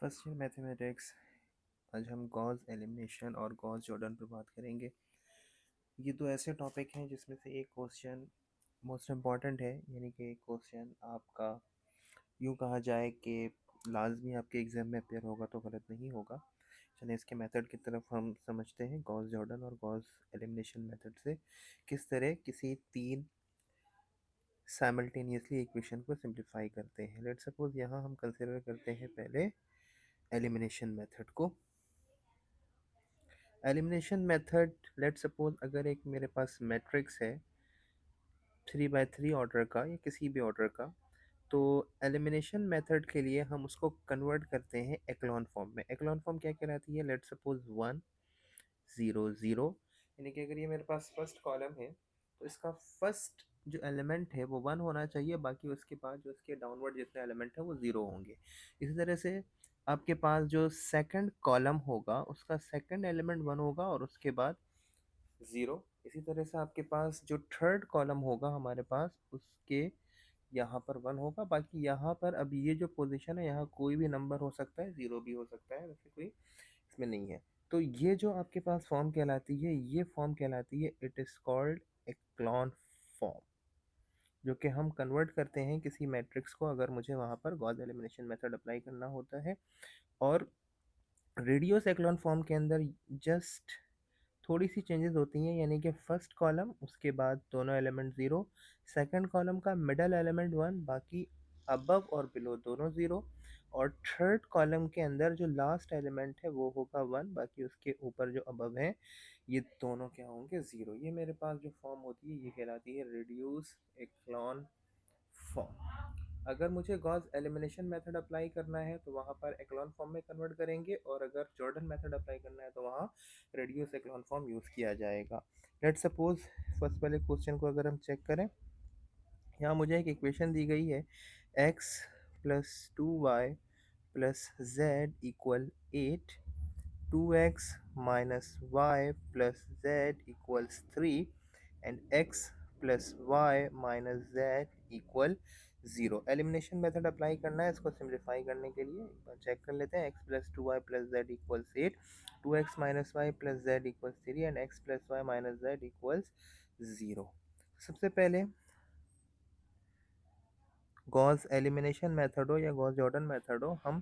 First year mathematics. आज हम Gauss elimination और गॉस जॉर्डन पर बात करेंगे। ये दो ऐसे टॉपिक हैं जिसमें से एक क्वेश्चन मोस्ट इम्पॉर्टेंट है, यानी कि एक क्वेश्चन आपका यूँ कहा जाए कि लाजमी आपके एग्ज़ाम में अपेयर होगा तो गलत नहीं होगा। चलिए इसके मेथड की तरफ हम समझते हैं। गॉस जॉर्डन और गॉस एलिमिनेशन मेथड से किस तरह किसी तीन साइमल्टेनियसली इक्वेशन को सिंप्लीफाई करते हैं। लेट्स सपोज यहाँ हम कंसिडर करते हैं पहले एलिमिनेशन मेथड को। एलिमिनेशन मेथड, लेट सपोज अगर एक मेरे पास मैट्रिक्स है 3 बाय 3 ऑर्डर का या किसी भी ऑर्डर का, तो एलिमिनेशन मेथड के लिए हम उसको कन्वर्ट करते हैं एक्लॉन फॉर्म में। एक्लॉन फॉर्म क्या कहलाती है? लेट सपोज 1 0 0, यानी कि अगर ये मेरे पास फर्स्ट कॉलम है तो इसका फर्स्ट जो एलिमेंट है वो 1 होना चाहिए, बाकी उसके बाद जो उसके डाउनवर्ड जितने एलिमेंट है वो 0 होंगे। इसी तरह से आपके पास जो सेकंड कॉलम होगा उसका सेकंड एलिमेंट 1 होगा और उसके बाद 0। इसी तरह से आपके पास जो थर्ड कॉलम होगा हमारे पास उसके यहाँ पर 1 होगा, बाकी यहाँ पर अब ये जो पोजीशन है यहाँ कोई भी नंबर हो सकता है, 0 भी हो सकता है, वैसे कोई इसमें नहीं है। तो ये जो आपके पास फॉर्म कहलाती है, ये फॉर्म कहलाती है, इट इज़ कॉल्ड एक्लॉन फॉर्म, जो कि हम कन्वर्ट करते हैं किसी मैट्रिक्स को अगर मुझे वहाँ पर गॉस एलिमिनेशन मेथड अप्लाई करना होता है। और रेडियस एक्लॉन फॉर्म के अंदर जस्ट थोड़ी सी चेंजेस होती हैं, यानी कि फर्स्ट कॉलम उसके बाद दोनों एलिमेंट 0, सेकंड कॉलम का मिडल एलिमेंट 1, बाकी अबव और बिलो दोनों 0, और थर्ड कॉलम के अंदर जो लास्ट एलिमेंट है वो होगा 1, बाकी उसके ऊपर जो अबव है ये दोनों क्या होंगे? 0। ये मेरे पास जो फॉर्म होती है ये कहलाती है रिड्यूस एक्लॉन फॉर्म। अगर मुझे गॉस एलिमिनेशन मेथड अप्लाई करना है तो वहाँ पर एक्लॉन फॉर्म में कन्वर्ट करेंगे, और अगर जॉर्डन मेथड अप्लाई करना है तो वहाँ रेडियस एक्लॉन फॉर्म यूज़ किया जाएगा। लेट सपोज फर्स्ट वाले क्वेश्चन को अगर हम चेक करें, यहाँ मुझे एक इक्वेशन दी गई है x + 2y + z = 8, 2x - y + z = 3 and x + y - z = 0। Elimination method apply करना है, इसको सिंप्लीफाई करने के लिए एक बार चेक कर लेते हैं। x + 2y + z = 8, 2x - y + z = 3 and x + y - z = 0। सबसे पहले गॉस एलिमिनेशन मेथड हो या गॉस जॉर्डन मेथड हो, हम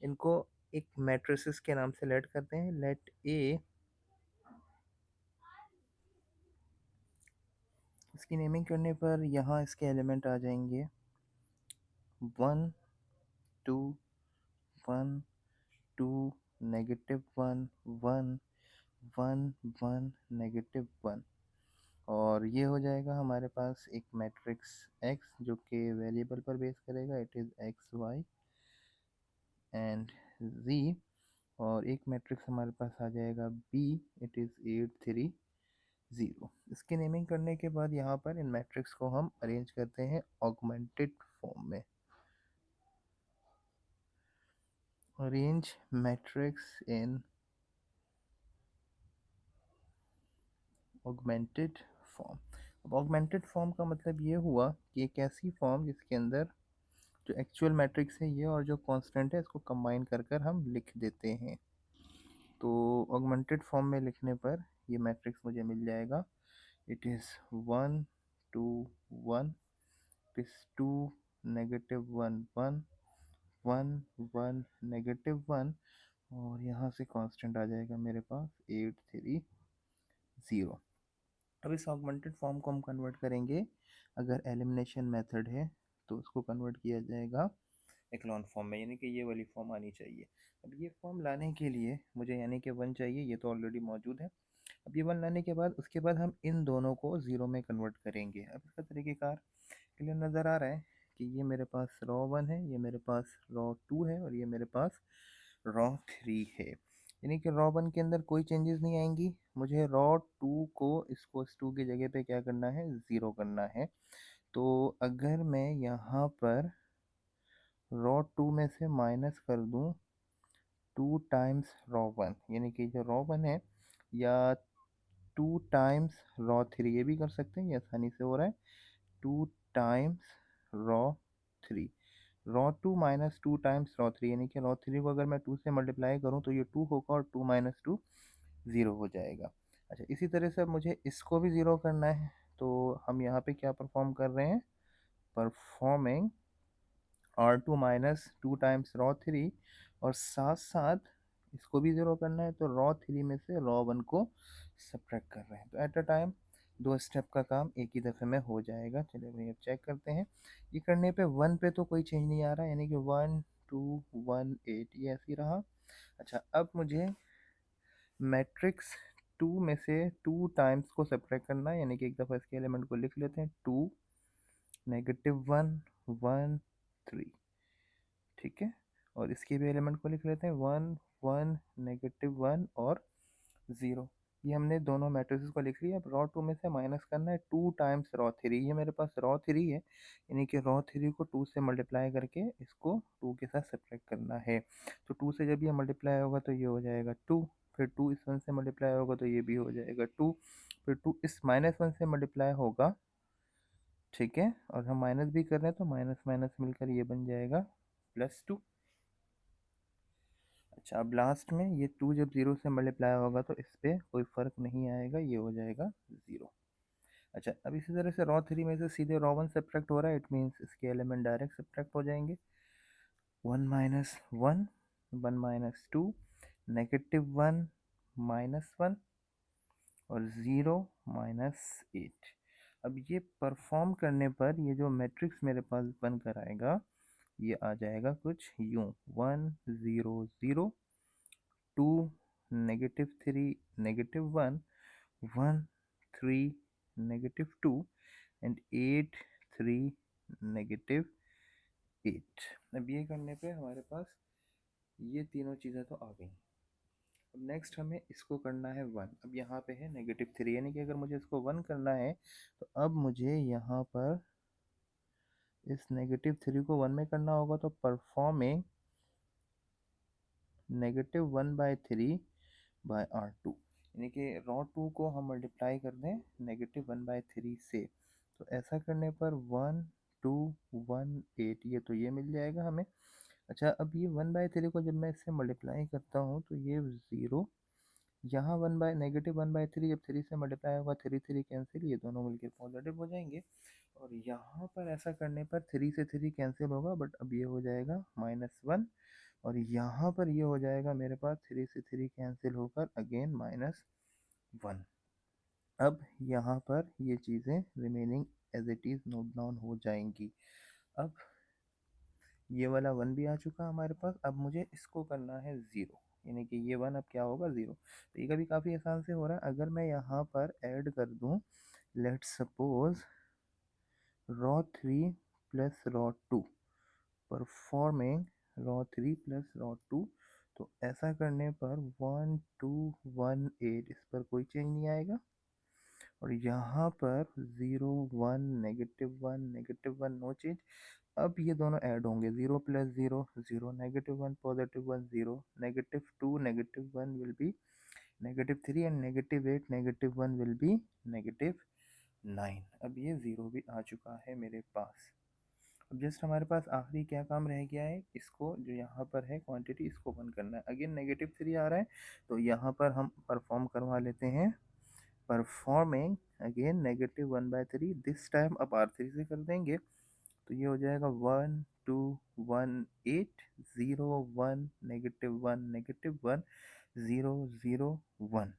इनको एक मैट्रिसेस के नाम से लेट करते हैं। लेट ए, इसकी नेमिंग करने पर यहाँ इसके एलिमेंट आ जाएंगे 1 2 1 2 -1 1 1 1 -1, और ये हो जाएगा हमारे पास एक मैट्रिक्स x जो कि वेरिएबल पर बेस करेगा, it is X Y and z, और एक मैट्रिक्स हमारे पास आ जाएगा b, इट इज़ 8 3 0। इसकी नेमिंग करने के बाद यहाँ पर इन मैट्रिक्स को हम अरेंज करते हैं ऑगमेंटेड फॉर्म में। अरेंज मैट्रिक्स इन ऑगमेंटेड फॉर्म। अब ऑगमेंटेड फॉर्म का मतलब ये हुआ कि एक ऐसी फॉर्म जिसके अंदर जो एक्चुअल मैट्रिक्स है ये और जो कांस्टेंट है इसको कंबाइन कर कर हम लिख देते हैं। तो ऑगमेंटेड फॉर्म में लिखने पर ये मैट्रिक्स मुझे मिल जाएगा, इट इज़ 1 2 1, इट इज़ 2 -1 1 1 1 -1, और यहाँ से कांस्टेंट आ जाएगा मेरे पास 8 3 0। अब इस ऑगमेंटेड फॉर्म को हम कन्वर्ट करेंगे, अगर एलिमिनेशन मेथड है तो उसको कन्वर्ट किया जाएगा एक्लॉन फॉर्म में, यानी कि ये वाली फॉर्म आनी चाहिए। अब ये फॉर्म लाने के लिए मुझे यानी कि 1 चाहिए, ये तो ऑलरेडी मौजूद है। अब ये 1 लाने के बाद उसके बाद हम इन दोनों को 0 में कन्वर्ट करेंगे। अब इसका तरीक़ेकार क्लियर नज़र आ रहा है कि ये मेरे पास रॉ 1 है, ये मेरे पास रॉ 2 है, और ये मेरे पास रॉ 3 है। यानी कि रॉ 1 के अंदर कोई चेंजेस नहीं आएंगी, मुझे रॉ 2 को इसको इस 2 की जगह पे क्या करना है? 0 करना है। तो अगर मैं यहाँ पर रॉ 2 में से माइनस कर दूँ 2 टाइम्स रॉ 1, यानी कि जो रॉ 1 है, या 2 टाइम्स रॉ 3, ये भी कर सकते हैं, ये आसानी से हो रहा है। 2 times row 3, row two minus two times row three, यानी कि रॉ थ्री को अगर मैं टू से मल्टीप्लाई करूँ तो ये टू होगा और टू माइनस टू ज़ीरो हो जाएगा। अच्छा, इसी तरह से अब मुझे इसको भी ज़ीरो करना है, तो हम यहाँ पे क्या परफॉर्म कर रहे हैं, performing R two minus two times row three, और साथ साथ इसको भी ज़ीरो करना है, तो रॉ थ्री में से रॉ वन को सब्ट्रैक्ट कर रहे हैं। तो एट अ टाइम दो स्टेप का काम एक ही दफ़े में हो जाएगा। चलिए भाई अब चेक करते हैं। ये करने पे वन पे तो कोई चेंज नहीं आ रहा, यानी कि 1218 ये ऐसे ही रहा। अच्छा, अब मुझे मैट्रिक्स टू में से टू टाइम्स को सब्ट्रैक्ट करना है, यानी कि एक दफ़ा इसके एलिमेंट को लिख लेते हैं, two, negative one, one, three, ठीक है। और इसके भी एलिमेंट को लिख लेते हैं, वन, वन, नेगेटिव वन और ज़ीरो। ये हमने दोनों मैट्रिसेस को लिख लिया। अब रॉ टू में से माइनस करना है टू टाइम्स रॉ थ्री। ये मेरे पास रॉ थ्री है, यानी कि रॉ थ्री को टू से मल्टीप्लाई करके इसको टू के साथ सब्ट्रैक्ट करना है। तो टू से जब ये मल्टीप्लाई होगा तो ये हो जाएगा टू, फिर टू इस वन से मल्टीप्लाई होगा तो ये भी हो जाएगा टू, फिर टू इस माइनस वन से मल्टीप्लाई होगा, ठीक है। और हम माइनस भी कर रहे हैं तो माइनस माइनस मिलकर ये बन जाएगा प्लस टू। अच्छा, अब लास्ट में ये टू जब ज़ीरो से मल्टीप्लाई होगा तो इस पर कोई फ़र्क नहीं आएगा, ये हो जाएगा ज़ीरो। अच्छा, अब इसी तरह से रॉ थ्री में से सीधे रॉ वन सब्ट्रैक्ट हो रहा है, इट मीन्स इसके एलिमेंट डायरेक्ट सब्ट्रैक्ट हो जाएंगे। One minus one, one minus two, negative one minus one, और ज़ीरो माइनस एट। अब ये परफॉर्म करने पर ये जो मैट्रिक्स मेरे पास बन कर आएगा, ये आ जाएगा कुछ यूँ, one zero zero, two, negative three, negative one, one, three, negative two, and eight, three, negative eight. अब ये करने पे हमारे पास ये तीनों चीज़ें तो आ गई। अब नेक्स्ट हमें इसको करना है वन। अब यहाँ पे है नेगेटिव थ्री, यानी कि अगर मुझे इसको वन करना है तो अब मुझे यहाँ पर इस नेगेटिव थ्री को वन में करना होगा, तो performing negative one by three by R two, यानी कि रॉ टू को हम मल्टीप्लाई कर दें नेगेटिव वन बाई थ्री से, तो ऐसा करने पर वन, टू, वन, एट, ये तो ये मिल जाएगा हमें। अच्छा, अब ये वन बाई थ्री को जब मैं इससे मल्टीप्लाई करता हूँ तो ये ज़ीरो, यहाँ one by negative one by three जब थ्री से मल्टीप्लाई होगा, थ्री थ्री कैंसिल, ये दोनों मिलकर पॉजिटिव हो जाएंगे। और यहाँ पर ऐसा करने पर थ्री से थ्री कैंसिल होगा, बट अब ये हो जाएगा माइनस वन, और यहाँ पर ये हो जाएगा मेरे पास थ्री से थ्री कैंसिल होकर अगेन माइनस वन। अब यहाँ पर ये चीज़ें remaining as it is note down हो जाएंगी। अब ये वाला वन भी आ चुका हमारे पास। अब मुझे इसको करना है ज़ीरो, यानी कि ये वन अब क्या होगा, ज़ीरो। तो ये भी काफ़ी आसान से हो रहा है। अगर मैं यहाँ पर ऐड कर दूँ, let's suppose row three plus row two, performing row three plus row two, तो ऐसा करने पर वन टू वन एट, इस पर कोई चेंज नहीं आएगा। और यहाँ पर zero one, negative one, no change. अब ये दोनों ऐड होंगे, zero plus zero zero, negative one positive one zero, negative two negative one will be negative three, and negative eight negative one will be negative nine. अब ये zero भी आ चुका है मेरे पास। अब जस्ट हमारे पास आखिरी क्या काम रह गया है, इसको जो यहाँ पर है क्वांटिटी, इसको बंद करना है। अगेन नेगेटिव थ्री आ रहा है, तो यहाँ पर हम परफॉर्म करवा लेते हैं, performing again negative one by three, this time अब आर थ्री से कर देंगे, तो ये हो जाएगा one two one eight, zero one, negative one, zero zero one.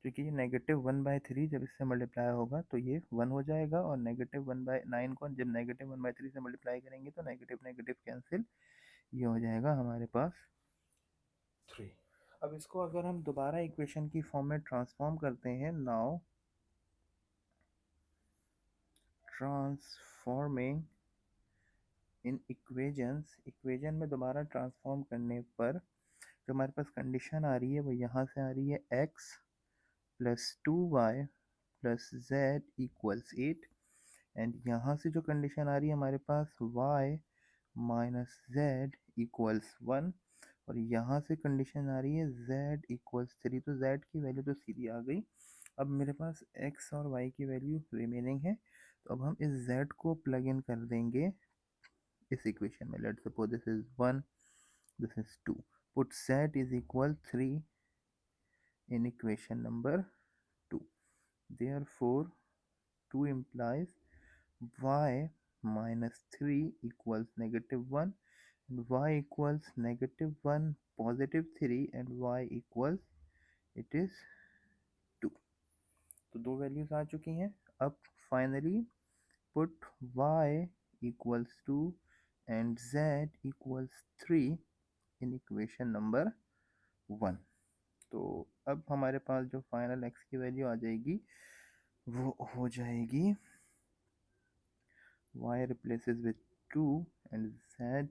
क्योंकि ये नेगेटिव वन बाई थ्री जब इससे मल्टीप्लाई होगा तो ये वन हो जाएगा, और नेगेटिव वन बाई नाइन को जब नेगेटिव वन बाई थ्री से मल्टीप्लाई करेंगे तो नेगेटिव नेगेटिव कैंसिल, ये हो जाएगा हमारे पास थ्री। अब इसको अगर हम दोबारा इक्वेशन की फॉर्म में ट्रांसफॉर्म करते हैं, नाउ ट्रांसफॉर्मिंग इन इक्वेजन्स, इक्वेजन में दोबारा ट्रांसफॉर्म करने पर जो हमारे पास कंडीशन आ रही है वो यहाँ से आ रही है, X plus two Y plus Z equals eight, and यहाँ से जो कंडीशन आ रही है हमारे पास y minus Z equals one, और यहाँ से कंडीशन आ रही है z इक्वल्स थ्री, तो z की वैल्यू तो सीधी आ गई। अब मेरे पास x और y की वैल्यू रिमेनिंग है, तो अब हम इस z को प्लग इन कर देंगे इस इक्वेशन में. Let's suppose this is 1, this is 2. Put z is equal 3 in equation number 2. Therefore 2 implies y minus 3 equals negative 1, and y equals negative 1 positive 3, and y equals it is 2. तो दो values आ चुकी हैं. अब finally put y equals 2 and z equals 3 in equation number 1. तो अब हमारे पास जो final x की वैल्यू आ जाएगी वो हो जाएगी y replaces with 2 and z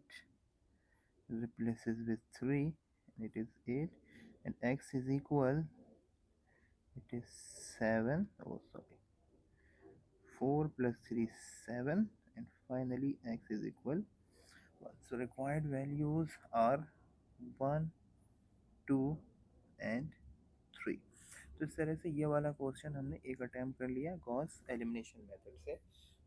replaces with 3, and it is 8, and x is equal, it is 7, oh sorry, 4 plus 3 is 7, and finally x is equal 1. So required values are 1, 2 and 3. तो इस तरह से ये वाला क्वेश्चन हमने एक attempt कर लिया गॉस एलिमिनेशन मेथड से.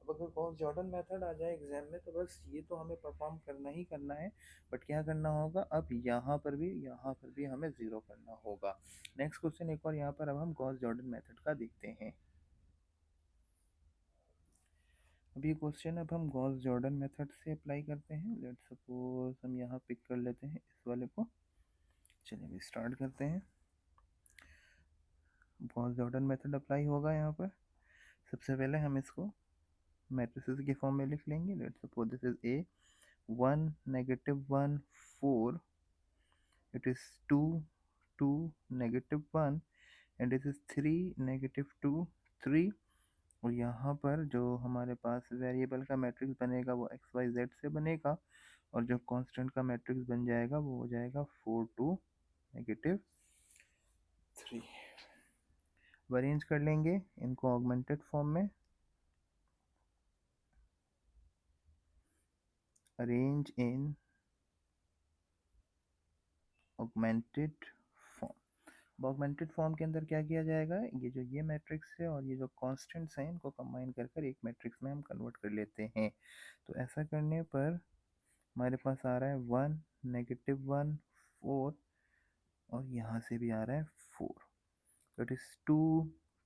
अब अगर गॉस जॉर्डन मेथड आ जाए एग्जाम में तो बस ये तो हमें परफॉर्म करना ही करना है. बट क्या करना होगा, अब यहाँ पर भी हमें ज़ीरो करना होगा. नेक्स्ट क्वेश्चन एक और यहाँ पर अब हम गॉस जॉर्डन मेथड का देखते हैं. अब ये क्वेश्चन अब हम गॉस जॉर्डन मेथड से अप्लाई करते हैं. लेट्स सपोज हम यहाँ पिक कर लेते हैं इस वाले को. चलिए अभी स्टार्ट करते हैं. गॉस जॉर्डन मेथड अप्लाई होगा यहाँ पर. सबसे पहले हम इसको मैट्रिसेस के फॉर्म में लिख लेंगे. Let's suppose this is a 1 negative 1 4, it is 2 2 negative 1, and this is 3 negative 2 3. और यहाँ पर जो हमारे पास वेरिएबल का मैट्रिक्स बनेगा वो एक्स वाई जेड से बनेगा, और जो कांस्टेंट का मैट्रिक्स बन जाएगा वो हो जाएगा 4 2 negative 3. अरेंज कर लेंगे इनको ऑगमेंटेड फॉर्म में. Arrange in augmented form. Augmented form के अंदर क्या किया जाएगा, ये मैट्रिक्स है और ये जो कांस्टेंट्स हैं इनको कंबाइन कर कर एक मैट्रिक्स में हम कन्वर्ट कर लेते हैं. तो ऐसा करने पर हमारे पास आ रहा है 1 negative 1 4, और यहाँ से भी आ रहा है 4. तो it is 2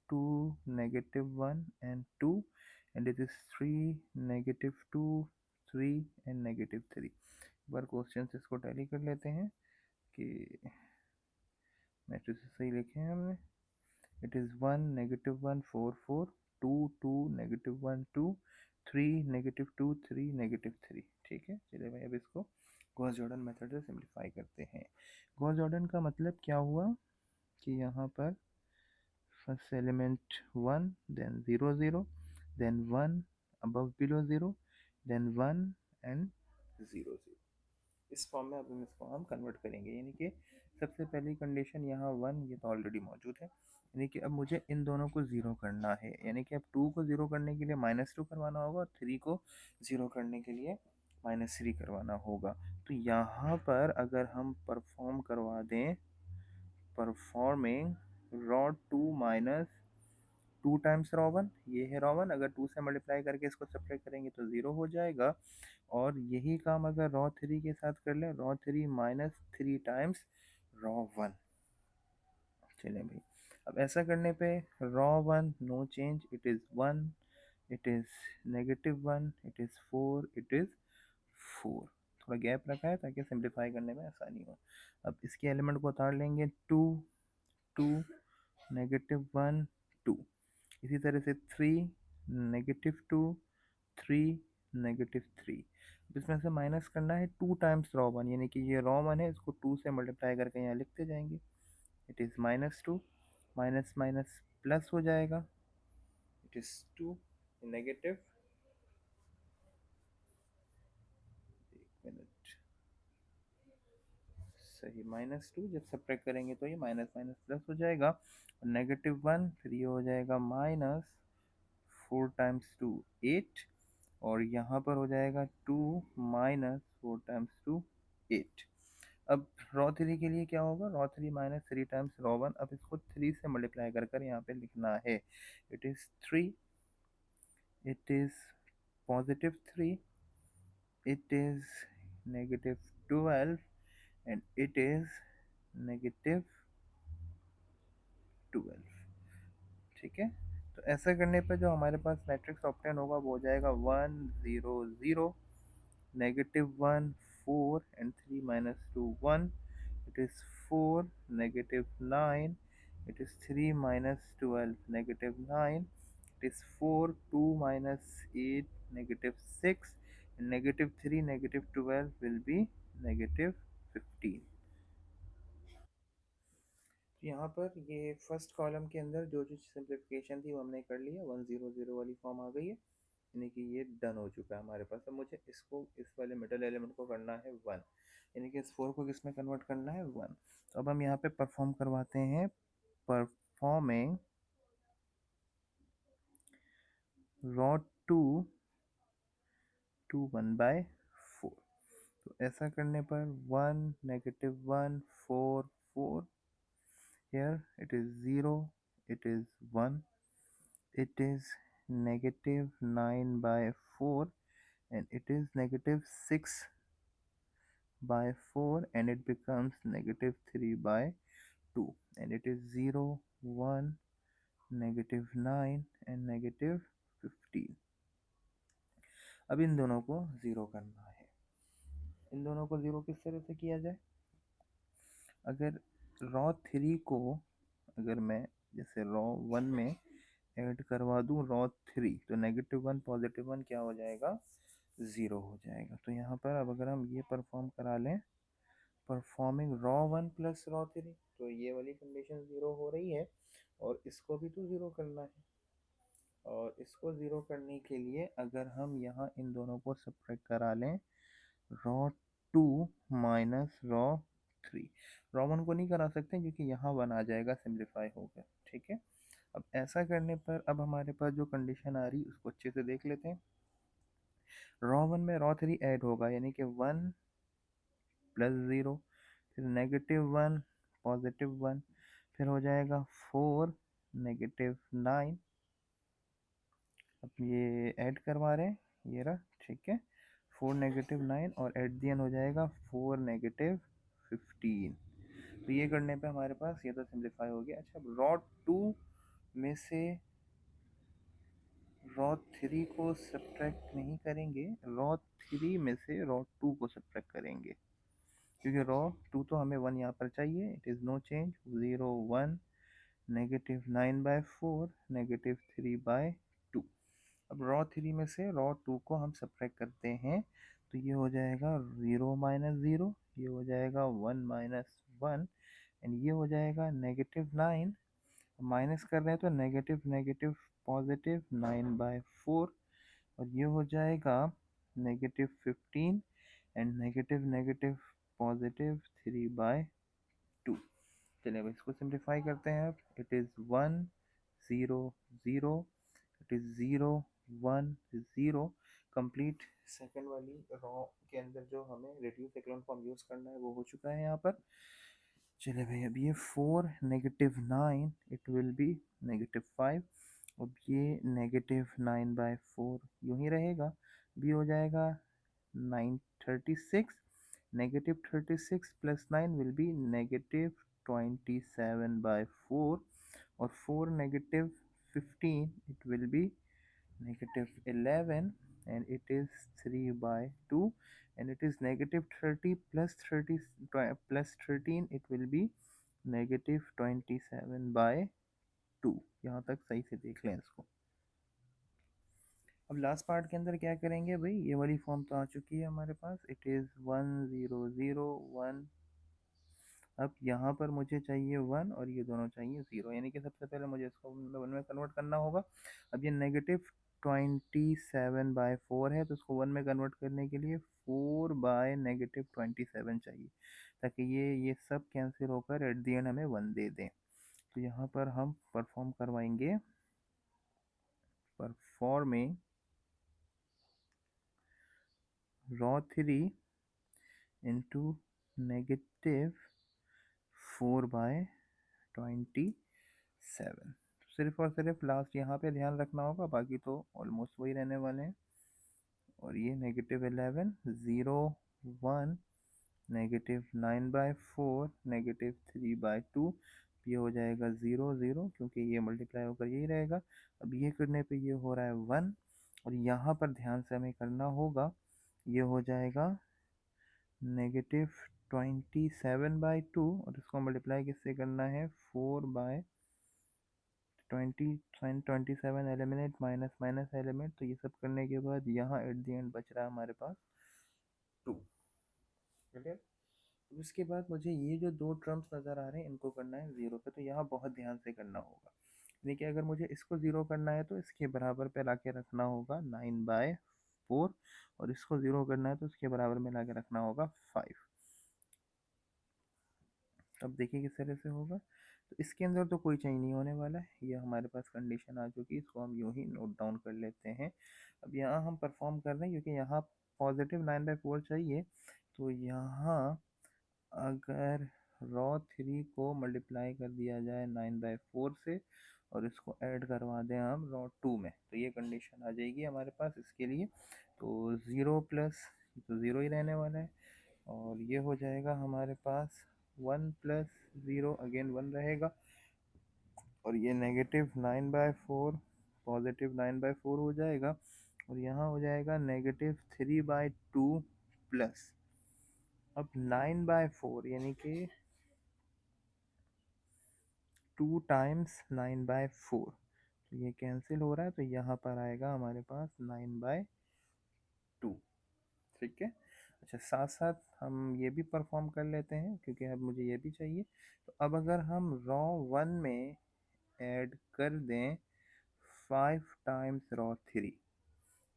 2 negative 1 and 2, and it is 3 negative 2 3 and negative 3. एक बार क्वेश्चन इसको टैली कर लेते हैं कि मैट्रिक्स सही लिखे हैं हमने. It is 1 negative 1 4 4, 2 2 negative 1 2, 3 negative 2 3 negative 3. ठीक है. चलिए भाई अब इसको गॉस जॉर्डन मेथड से सिंप्लीफाई करते हैं. गॉस जॉर्डन का मतलब क्या हुआ कि यहाँ पर first element 1, then 0 0, then 1 above below 0, then 1 and 0 0. इस फॉर्म में अब हम कन्वर्ट करेंगे. यानी कि सबसे पहली कंडीशन यहाँ 1 ये तो ऑलरेडी मौजूद है. यानी कि अब मुझे इन दोनों को ज़ीरो करना है. यानी कि अब 2 को ज़ीरो करने के लिए -2 करवाना होगा और 3 को ज़ीरो करने के लिए -3 करवाना होगा. तो यहाँ पर अगर हम परफॉर्म करवा दें performing raw 2 minus 2 times raw 1, ये है रॉ 1. अगर 2 से मल्टीप्लाई करके इसको सब्ट्रैक्ट करेंगे तो 0 हो जाएगा. और यही काम अगर रॉ 3 के साथ कर लें, रॉ 3 माइनस 3 टाइम्स रॉ 1. चलें भाई. अब ऐसा करने पे row 1 no change, it is 1, it is negative 1, it is 4, it is 4. थोड़ा गैप रखा है ताकि सिंप्लीफाई करने में आसानी हो. अब इसके एलिमेंट को उतार लेंगे. 2 2 negative 1 2. इसी तरह से 3 negative 2 3 negative 3. इसमें से माइनस करना है 2 टाइम्स रॉ 1, यानी कि ये रॉ 1 है, इसको 2 से मल्टीप्लाई करके यहाँ लिखते जाएंगे. It is -2, minus minus plus हो जाएगा. इट इज़ 2 नेगेटिव, एक मिनट, सही -2. जब सब्ट्रैक्ट करेंगे तो ये माइनस माइनस प्लस हो जाएगा. -1 फिर ये हो जाएगा -4 टाइम्स 2 8, और यहाँ पर हो जाएगा 2 -4 टाइम्स 2 8. अब रॉ 3 के लिए क्या होगा, रॉ 3 माइनस 3 टाइम्स रॉ 1. अब इसको 3 से मल्टीप्लाई कर कर यहाँ पे लिखना है. It is 3, it is +3, it is -12 and it is -12। ठीक है, तो ऐसा करने पर जो हमारे पास मैट्रिक्स ऑप्टेन होगा वो हो जाएगा 1 0 0 -1 4 and 3 minus 2 1, it is 4 -9, it is 3 minus 12 -9, it is 4 2 minus 8 -6, and -3 -12 will be -15। यहाँ पर ये फर्स्ट कॉलम के अंदर जो जो सिंप्लीफिकेशन थी वो हमने कर लिया, 1 0 0 वाली फॉर्म आ गई है, यानी कि ये डन हो चुका है हमारे पास। अब मुझे इसको इस वाले मिडल एलिमेंट को करना है 1, यानी कि इस 4 को किस में कन्वर्ट करना है 1। तो अब हम यहाँ पे परफॉर्म करवाते हैं, परफॉर्मिंग रॉ 2 टू 1/4। तो ऐसा करने पर 1 -1 4 4, here it is 0, it is 1, it is -9/4, and it is -6/4, and it becomes -3/2, and it is 0 1 -9 and -15। अब इन दोनों को ज़ीरो करना है। इन दोनों को ज़ीरो किस तरह से किया जाए? अगर रॉ 3 को अगर मैं जैसे रॉ 1 में ऐड करवा दूं रॉ 3, तो -1 +1 क्या हो जाएगा? ज़ीरो हो जाएगा। तो यहाँ पर अब अगर हम ये परफॉर्म करा लें, परफॉर्मिंग रॉ 1 प्लस रॉ 3, तो ये वाली कंडीशन ज़ीरो हो रही है, और इसको भी तो ज़ीरो करना है। और इसको ज़ीरो करने के लिए अगर हम यहाँ इन दोनों को सब्ट्रैक्ट करा लें, रॉ 2 माइनस रॉ 3, रॉ 1 को नहीं करा सकते क्योंकि यहाँ 1 आ जाएगा सिंप्लीफाई होकर। ठीक है, अब ऐसा करने पर अब हमारे पास जो कंडीशन आ रही है उसको अच्छे से देख लेते हैं। रॉ 1 में रॉ 3 ऐड होगा, यानी कि 1 + 0, फिर -1 +1, फिर हो जाएगा 4 -9। अब ये ऐड करवा रहे हैं, ये रहा। ठीक है, 4 -9 और एट दी एंड हो जाएगा 4 -15। तो ये करने पे हमारे पास ये तो सिंप्लीफाई हो गया। अच्छा, रॉ 2 में से रॉ 3 को सब्ट्रैक्ट नहीं करेंगे, रॉ 3 में से रॉ 2 को सब्ट्रैक्ट करेंगे, क्योंकि रॉ 2 तो हमें 1 यहाँ पर चाहिए। It is no change, 0 1 -9/4 -3/2। अब रॉ 3 में से रॉ 2 को हम सब्ट्रैक्ट करते हैं, तो ये हो जाएगा 0 -0, ये हो जाएगा 1 -1, एंड ये हो जाएगा -9। माइनस कर रहे हैं तो नेगेटिव नेगेटिव पॉजिटिव 9/4, और ये हो जाएगा -15, एंड नेगेटिव नेगेटिव पॉजिटिव 3/2। चलिए अब इसको सिंप्लीफाई करते हैं। अब it is 1 0 0, it is 0 1 0। Complete second वाली रॉ के अंदर जो हमें रिड्यूस एक्लोन फॉर्म यूज़ करना है वो हो चुका है यहाँ पर। चलिए भाई, अब ये 4 -9, इट विल बी -5। अब ये -9/4 यूँ ही रहेगा, भी हो जाएगा 936, -36 + 9 विल बी -27/4, और 4 -15 it will be -11, and it is 3/2, and it is -30 plus 13, it will be -27/2। यहाँ तक सही से देख लें इसको। अब लास्ट पार्ट के अंदर क्या करेंगे भाई, ये वाली फॉर्म तो आ चुकी है हमारे पास, इट इज़ 1 0 0 1। अब यहाँ पर मुझे चाहिए 1 और ये दोनों चाहिए 0, यानी कि सबसे पहले मुझे इसको 1 में कन्वर्ट करना होगा। अब ये -27/4 है, तो इसको 1 में कन्वर्ट करने के लिए 4/-27 चाहिए, ताकि ये सब कैंसिल होकर एट दी एंड हमें 1 दे दें। तो यहाँ पर हम परफॉर्म करवाएंगे, परफॉर्मिंग रॉ 3 इंटू -4/27। सिर्फ और सिर्फ लास्ट यहाँ पे ध्यान रखना होगा, बाकी तो ऑलमोस्ट वही रहने वाले हैं। और ये -11, 0, 1, -9/4, -3/2, ये हो जाएगा 0 0, क्योंकि ये मल्टीप्लाई होकर यही रहेगा। अब ये करने पे ये हो रहा है 1, और यहाँ पर ध्यान से हमें करना होगा, ये हो जाएगा -27/2, और इसको मल्टीप्लाई किससे करना है, 4/20, sin 27 eliminate, minus minus element, तो ये सब करने के बाद यहाँ एट द एंड बच रहा है हमारे पास 2। क्लियर। अब इसके बाद मुझे ये जो दो टर्म्स नज़र आ रहे हैं इनको करना है ज़ीरो पे, तो यहाँ बहुत ध्यान से करना होगा। देखिए, अगर मुझे इसको ज़ीरो करना है तो इसके बराबर पे ला के रखना होगा 9/4, और इसको ज़ीरो करना है तो इसके बराबर में ला के रखना होगा 5। अब देखिए किस तरह से होगा। तो इसके अंदर तो कोई चेंज नहीं होने वाला है, ये हमारे पास कंडीशन आ चुकी है, इसको हम यूँ ही नोट डाउन कर लेते हैं। अब यहाँ हम परफॉर्म कर रहे हैं क्योंकि यहाँ +9/4 चाहिए, तो यहाँ अगर रॉ 3 को मल्टीप्लाई कर दिया जाए 9/4 से, और इसको ऐड करवा दें हम रॉ 2 में, तो ये कंडीशन आ जाएगी हमारे पास इसके लिए। तो 0 प्लस, तो 0 ही रहने वाला है, और ये हो जाएगा हमारे पास 1 प्लस 0, अगेन 1 रहेगा, और ये -9/4 +9/4 हो जाएगा, और यहाँ हो जाएगा -3/2 प्लस, अब 9/4 यानी कि 2 टाइम्स 9/4, तो ये कैंसिल हो रहा है, तो यहाँ पर आएगा हमारे पास 9/2। ठीक है। अच्छा, साथ साथ हम ये भी परफॉर्म कर लेते हैं क्योंकि अब मुझे ये भी चाहिए। तो अब अगर हम रॉ 1 में ऐड कर दें 5 टाइम्स रॉ 3,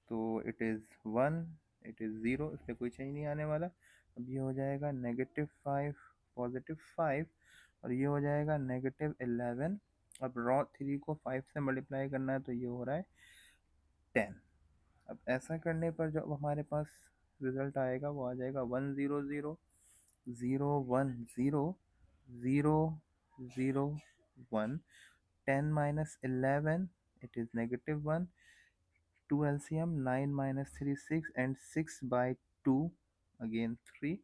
तो इट इज़ 1, इट इज़ 0, इस पर कोई चेंज नहीं आने वाला। अब ये हो जाएगा -5 +5, और ये हो जाएगा -11। अब रॉ 3 को 5 से मल्टीप्लाई करना है, तो ये हो रहा है 10। अब ऐसा करने पर जो हमारे पास रिजल्ट आएगा वो आ जाएगा 1 0 0 0 1 0 0 0 1, 10 - 11, it is -1, 2 LCM, 9 - 3 6, and 6/2, again 3,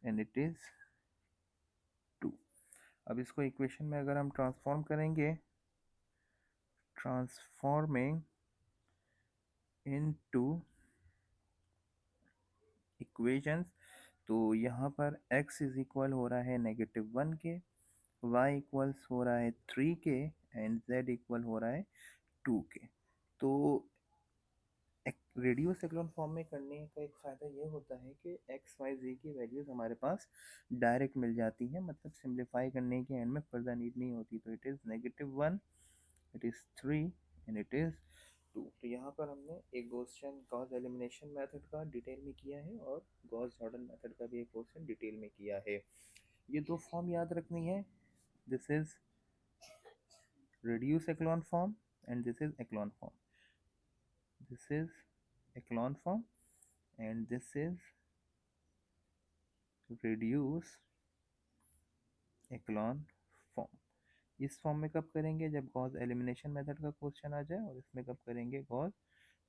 and it is 2। अब इसको इक्वेशन में अगर हम ट्रांसफॉर्म करेंगे, ट्रांसफॉर्मिंग इनटू इक्वेशंस, तो यहाँ पर x इज इक्वल हो रहा है -1 के, y इक्वल्स हो रहा है 3 के, एंड z इक्वल हो रहा है 2 के। तो रेडियस एक्लोन फॉर्म में करने का एक फ़ायदा ये होता है कि एक्स वाई जी की वैल्यूज़ हमारे पास डायरेक्ट मिल जाती हैं, मतलब सिंप्लीफाई करने के एंड में फर्दर नीड नहीं होती। तो it is -1, it is 3, and it is 2। तो यहाँ पर हमने एक क्वेश्चन गॉस एलिमिनेशन मेथड का डिटेल में किया है, और गॉस जॉर्डन मेथड का भी एक क्वेश्चन डिटेल में किया है। ये दो फॉर्म याद रखनी है, this is reduce echelon form and this is echelon form, this is echelon form and this is reduce echelon form। इस फॉर्म में कब करेंगे, जब गॉस एलिमिनेशन मेथड का क्वेश्चन आ जाए, और इसमें कब करेंगे, गॉस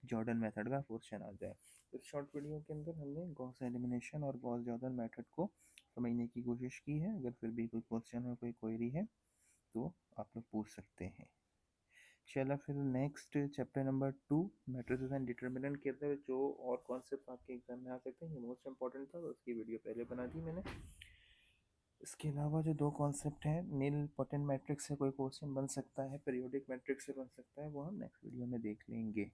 जॉर्डन मेथड का क्वेश्चन आ जाए। इस शॉर्ट वीडियो के अंदर हमने गॉस एलिमिनेशन और गॉस जॉर्डन मेथड को समझने की कोशिश की है। अगर फिर भी कोई क्वेश्चन हो, कोई क्वेरी है, तो आप लोग पूछ सकते हैं। चला फिर next chapter number 2, matrices and determinant के अंदर जो और कॉन्सेप्ट आपके एग्जाम में आ सकते हैं, ये मोस्ट इंपॉर्टेंट था, तो उसकी वीडियो पहले बना दी मैंने। इसके अलावा जो दो कॉन्सेप्ट हैं, नील पोटेंट मैट्रिक्स से कोई क्वेश्चन बन सकता है, पीरियोडिक मैट्रिक्स से बन सकता है, वो हम नेक्स्ट वीडियो में देख लेंगे।